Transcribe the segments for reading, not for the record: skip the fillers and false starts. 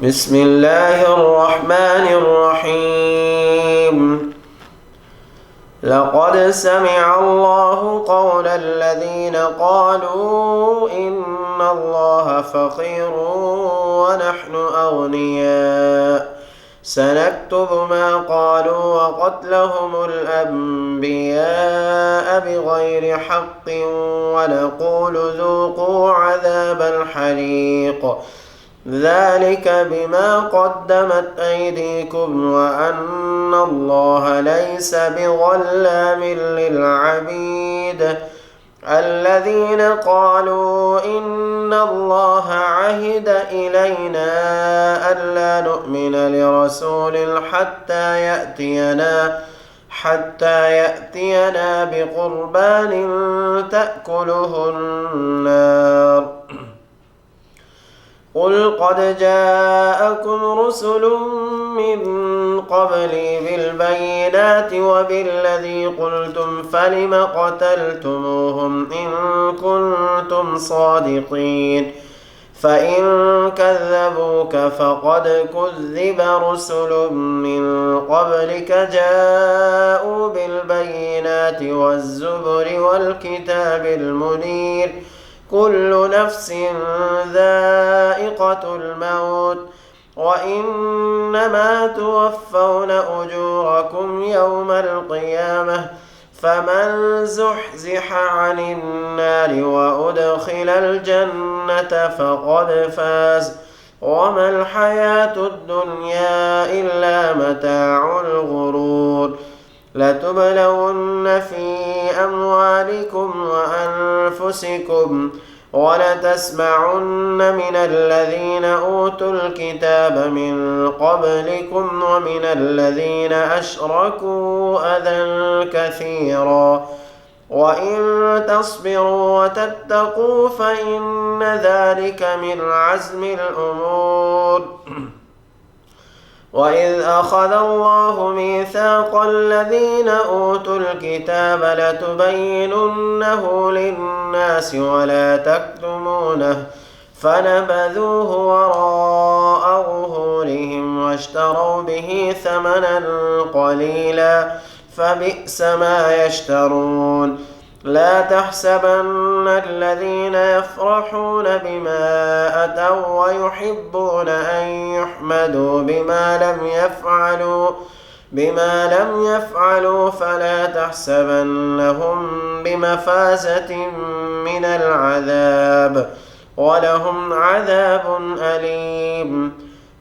بسم الله الرحمن الرحيم لقد سمع الله قول الذين قالوا إن الله فقير ونحن أغنياء سنكتب ما قالوا وقتلهم الأنبياء بغير حق ونقول ذوقوا عذاب الحريق ذلك بما قدمت أيديكم وأن الله ليس بظلام للعبيد الذين قالوا إن الله عهد إلينا ألا نؤمن لرسول حتى يأتينا بقربان تأكله النار قل قد جاءكم رسل من قبلي بالبينات وبالذي قلتم فلم قتلتموهم إن كنتم صادقين فإن كذبوك فقد كذب رسل من قبلك جاءوا بالبينات والزبر والكتاب المنير كل نفس ذائقة الموت وإنما توفون أجوركم يوم القيامة فمن زحزح عن النار وأدخل الجنة فقد فاز وما الحياة الدنيا إلا متاع الغرور لتبلون في أموالكم وأنفسكم ولتسمعن من الذين أوتوا الكتاب من قبلكم ومن الذين أشركوا أذى كثيرا وإن تصبروا وتتقوا فإن ذلك من عزم الأمور وإذ أخذ الله ميثاق الذين أوتوا الكتاب لتبيننه للناس ولا تكتمونه فنبذوه وراء ظهورهم واشتروا به ثمنا قليلا فبئس ما يشترون لا تحسبن الذين يفرحون بما أتوا ويحبون أن يحمدوا بما لم يفعلوا فلا تحسبنهم بمفازة من العذاب ولهم عذاب أليم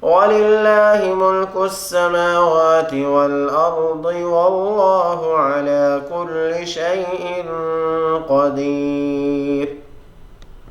ولله ملك السماوات والأرض والله على كل شيء قدير